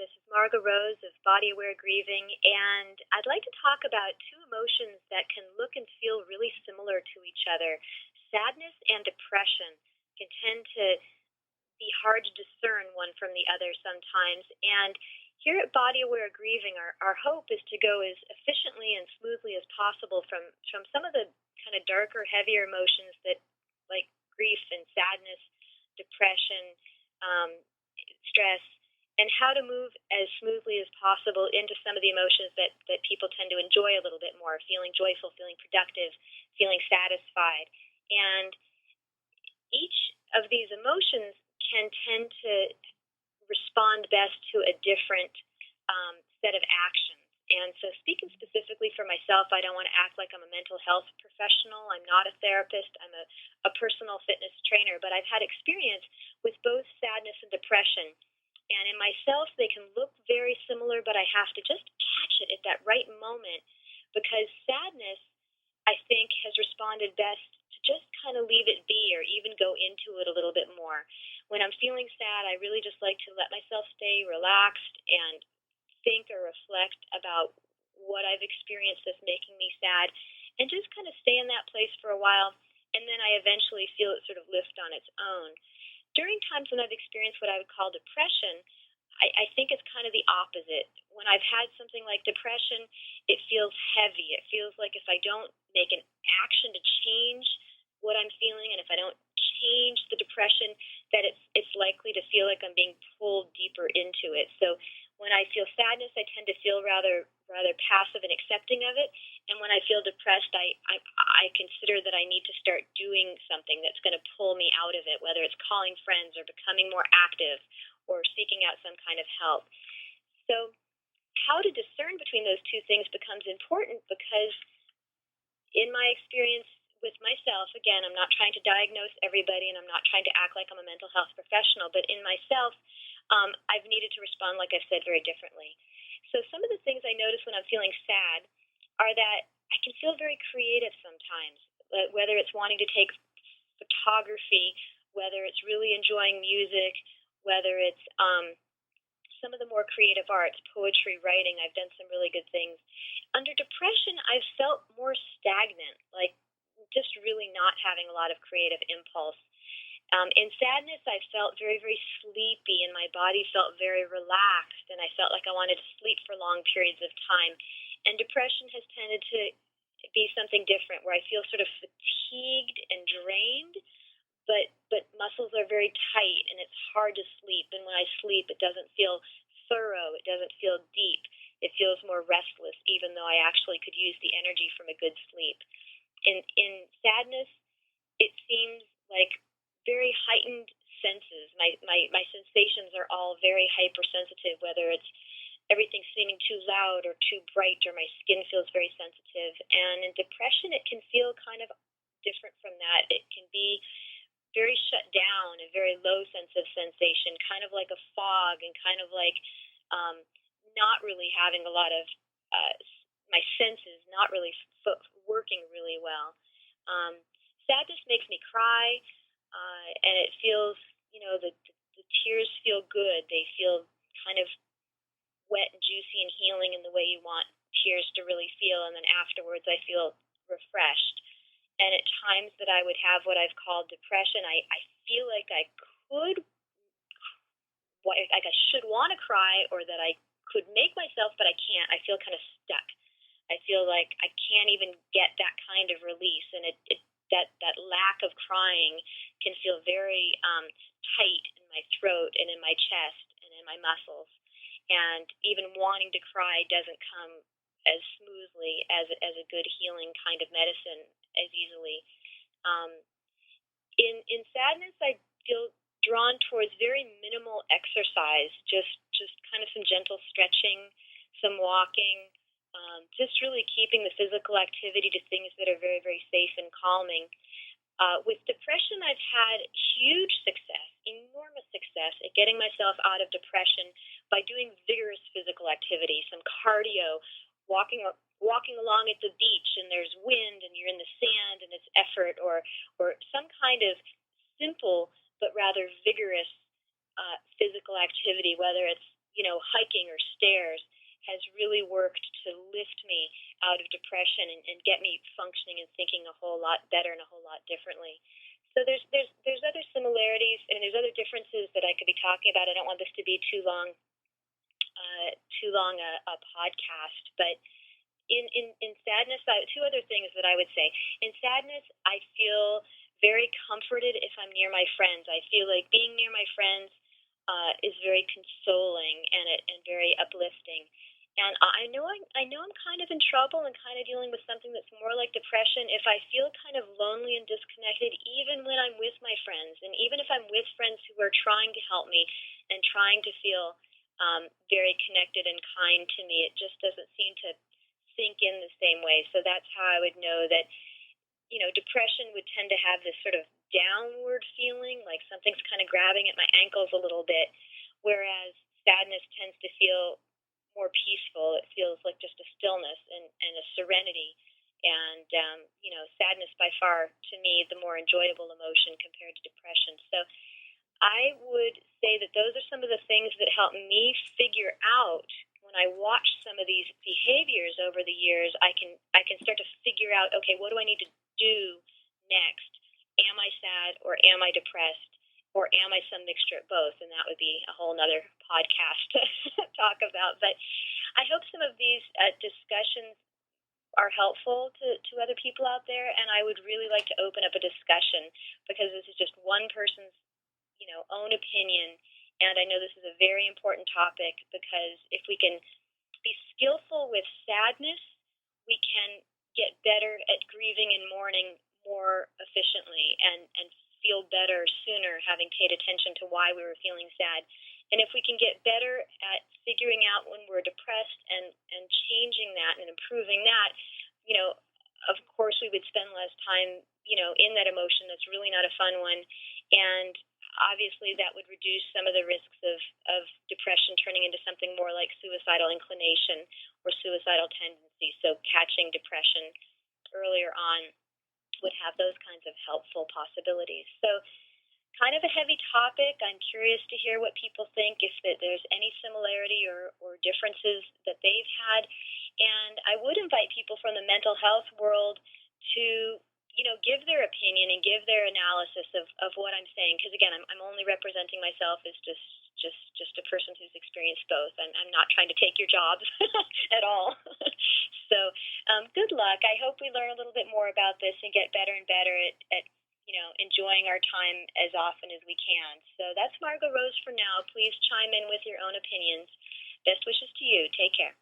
This is Margo Rose of Body Aware Grieving, and I'd like to talk about two emotions that can look and feel really similar to each other. Sadness and depression can tend to be hard to discern one from the other sometimes. And here at Body Aware Grieving, our hope is to go as efficiently and smoothly as possible from some of the kind of darker, heavier emotions that, like grief and sadness, depression, um, stress, and how to move as smoothly as possible into some of the emotions that people tend to enjoy a little bit more, feeling joyful, feeling productive, feeling satisfied. And each of these emotions can tend to respond best to a different set of actions. And so, speaking specifically for myself, I don't want to act like I'm a mental health professional. I'm not a therapist. I'm a personal fitness trainer, but I've had experience with both sadness and depression. And in myself, they can look very similar, but I have to just catch it at that right moment because sadness, I think, has responded best to just kind of leave it be or even go into it a little bit more. When I'm feeling sad, I really just like to let myself stay relaxed and think or reflect about what I've experienced that's making me sad and just kind of stay in that place for a while. And then I eventually feel it sort of lift on its own. During times when I've experienced what I would call depression, I think it's kind of the opposite. When I've had something like depression, it feels heavy. It feels like if I don't make an action to change what I'm feeling, and if I don't change the depression, that it's likely to feel like I'm being pulled deeper into it. So when I feel sadness, I tend to feel rather passive and accepting of it. And when I feel depressed, I consider that I need to start doing something that's going to pull me out of it, whether it's calling friends or becoming more active or seeking out some kind of help. So how to discern between those two things becomes important because in my experience with myself, again, I'm not trying to diagnose everybody and I'm not trying to act like I'm a mental health professional, but in myself, I've needed to respond, like I've said, very differently. So some of the things I notice when I'm feeling sad are that I can feel very creative sometimes, whether it's wanting to take photography, whether it's really enjoying music, whether it's some of the more creative arts, poetry, writing. I've done some really good things. Under depression, I've felt more stagnant, like just really not having a lot of creative impulse. In sadness, I felt very, very sleepy, and my body felt very relaxed, and I felt like I wanted to sleep for long periods of time. And depression has tended to be something different, where I feel sort of fatigued and drained, but muscles are very tight, and it's hard to sleep. And when I sleep, it doesn't feel thorough. It doesn't feel deep. It feels more restless, even though I actually could use the energy from a good sleep. In sadness, it seems like very heightened senses. My sensations are all very hypersensitive, whether it's everything seeming too loud or too bright, or my skin feels very sensitive. And in depression, it can feel kind of different from that. It can be very shut down, a very low sense of sensation, kind of like a fog, and kind of like not really having a lot of my senses not really working really well. Sadness makes me cry, and it feels, the tears feel good. They feel kind of wet and juicy and healing in the way you want tears to really feel, and then afterwards I feel refreshed. And at times that I would have what I've called depression, I feel like I should want to cry, or that I could make myself, but I can't. I feel kind of stuck. I feel like I can't even get that kind of release, and that lack of crying can feel very tight in my throat and in my chest and in my muscles. And even wanting to cry doesn't come as smoothly as a good healing kind of medicine as easily. Um, in sadness, I feel drawn towards very minimal exercise, just kind of some gentle stretching, some walking, just really keeping the physical activity to things that are very, very safe and calming. With depression, I've had huge success, enormous success at getting myself out of depression by doing vigorous physical activity, some cardio, walking along at the beach and there's wind and you're in the sand and it's effort, or some kind of simple but rather vigorous physical activity, whether it's hiking or stairs has really worked to lift me out of depression and get me functioning and thinking a whole lot better and a whole lot differently. So there's other similarities and there's other differences that I could be talking about. I don't want this to be too long a podcast, but in sadness, two other things that I would say. In sadness, I feel very comforted if I'm near my friends. I feel like being near my friends is very consoling and very uplifting. And I know I'm kind of in trouble and kind of dealing with something that's more like depression if I feel kind of lonely and disconnected, even when I'm with my friends, and even if I'm with friends who are trying to help me and trying to feel very connected and kind to me. It just doesn't seem to sink in the same way. So that's how I would know that, depression would tend to have this sort of downward feeling, like something's kind of grabbing at my ankles a little bit, whereas sadness tends to feel more peaceful. It feels like just a stillness and a serenity. And, sadness by far, to me, the more enjoyable emotion compared to depression. So I would say that those are some of the things that help me figure out when I watch some of these behaviors over the years. I can start to figure out, okay, what do I need to do next? Am I sad or am I depressed or am I some mixture of both? And that would be a whole nother podcast to talk about. But I hope some of these discussions are helpful to other people out there, and I would really like to open up a discussion because this is just one person's own opinion. And I know this is a very important topic because if we can be skillful with sadness, we can get better at grieving and mourning more efficiently and feel better sooner, having paid attention to why we were feeling sad. And if we can get better at figuring out when we're depressed and changing that and improving that, of course we would spend less time, in that emotion that's really not a fun one. And obviously that would reduce some of the risks of depression turning into something more like suicidal inclination or suicidal tendency. So catching depression earlier on would have those kinds of helpful possibilities. So kind of a heavy topic. I'm curious to hear what people think, if there's any similarity or differences that they've had. And I would invite people from the mental health world to give their opinion and give their analysis of what I'm saying. Because again, I'm only representing myself as just a person who's experienced both. I'm not trying to take your jobs at all. So good luck. I hope we learn a little bit more about this and get better and better at enjoying our time as often as we can. So that's Margo Rose for now. Please chime in with your own opinions. Best wishes to you. Take care.